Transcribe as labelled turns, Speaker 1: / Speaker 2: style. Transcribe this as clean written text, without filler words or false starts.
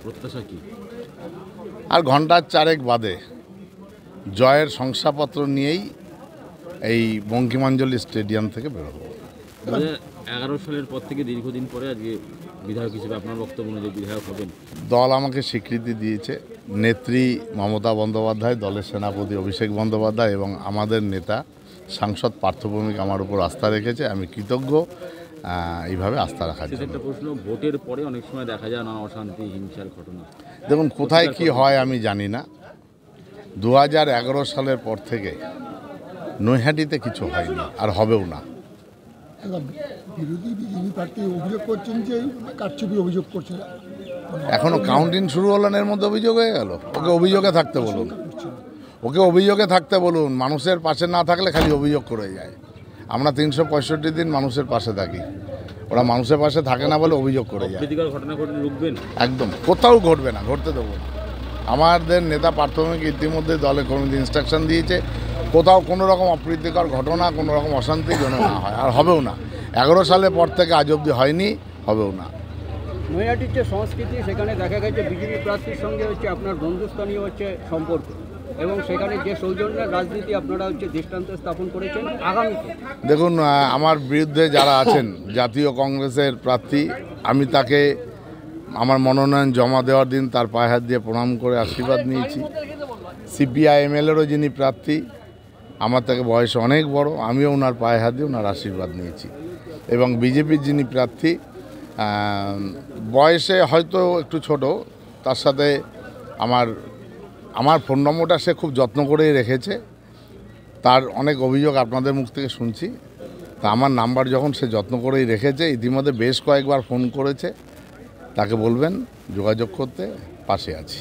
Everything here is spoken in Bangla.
Speaker 1: প্রত্যাশা কি?
Speaker 2: আর ঘন্টার চারেক বাদে জয়ের শংসাপত্র নিয়েই এই বঙ্কিমাঞ্জলি স্টেডিয়াম থেকে বেরোবো।
Speaker 1: 2011 সালের পর থেকে দীর্ঘদিন পরে আজকে বিধায়ক হিসেবে আপনার বক্তব্য অনুযায়ী বিধায়ক হবেন।
Speaker 2: দল আমাকে স্বীকৃতি দিয়েছে, নেত্রী মমতা বন্দ্যোপাধ্যায়, দলের সেনাপতি অভিষেক বন্দ্যোপাধ্যায় এবং আমাদের নেতা সাংসদ পার্থভৌমিক আমার উপর আস্থা রেখেছে। আমি কৃতজ্ঞ এইভাবে আস্থা রাখার জন্য।
Speaker 1: একটা প্রশ্ন, ভোটের পরে অনেক সময় দেখা যায় নানা অশান্তি, হিংসার ঘটনা।
Speaker 2: দেখুন, কোথায় কি হয় আমি জানি না। 2011 সালের পর থেকে নৈহাটিতে কিছু হয়নি, আর হবেও না।
Speaker 3: বিরোধী বিজেপি প্রার্থী অভিযোগ করছেন যে কারচুপি অভিযোগ করছেন।
Speaker 2: এখনো কাউন্টিং শুরু হলো না, এর মধ্যে অভিযোগ হয়ে গেল। ওকে অভিযোগে থাকতে বলুন, ওকে অভিযোগে থাকতে বলুন। মানুষের পাশে না থাকলে খালি অভিযোগ করে যায়। আমরা 365 দিন মানুষের পাশে থাকি, ওরা মানুষের পাশে থাকে না বলে অভিযোগ করে যায়।
Speaker 1: ঘটনা ঘটলে রুখবেন?
Speaker 2: একদম, কোথাও ঘটবে না, ঘটতে দেবো না। আমাদের নেতা প্রাথমিক ইতিমধ্যে দলে কমিটি ইনস্ট্রাকশন দিয়েছে, কোথাও কোনো রকম অপ্রীতিকর ঘটনা, কোনো রকম অশান্তি যেন না হয়, আর হবেও না। 11 সালের পর থেকে আজ অবধি হয়নি, হবেও না।
Speaker 4: নৈহাটির যে সংস্কৃতি, সেখানে দেখা গেছে বিজেপি প্রার্থীর সঙ্গে আপনার বন্ধুস্থানীয় সম্পর্ক, এবং সেখানে যে সৌজন্যের রাজনীতি আপনারা দৃষ্টান্ত স্থাপন করেছেন আগামীতে।
Speaker 2: দেখুন, আমার বিরুদ্ধে যারা আছেন জাতীয় কংগ্রেসের প্রার্থী, আমি তাকে আমার মনোনয়ন জমা দেওয়ার দিন তার পায়ে হাত দিয়ে প্রণাম করে আশীর্বাদ নিয়েছি। CPI-ML-এরও যিনি প্রার্থী, আমার থেকে বয়সে অনেক বড়, আমিও ওনার পায়ে হাত দিয়ে ওনার আশীর্বাদ নিয়েছি। এবং বিজেপির যিনি প্রার্থী, বয়সে হয়তো একটু ছোট, তার সাথে আমার ফোন নম্বরটা সে খুব যত্ন করেই রেখেছে। তার অনেক অভিযোগ আপনাদের মুখ থেকে শুনছি, তা আমার নাম্বার যখন সে যত্ন করেই রেখেছে, ইতিমধ্যে বেশ কয়েকবার ফোন করেছে, তাকে বলবেন যোগাযোগ করতে, পাশে আছি।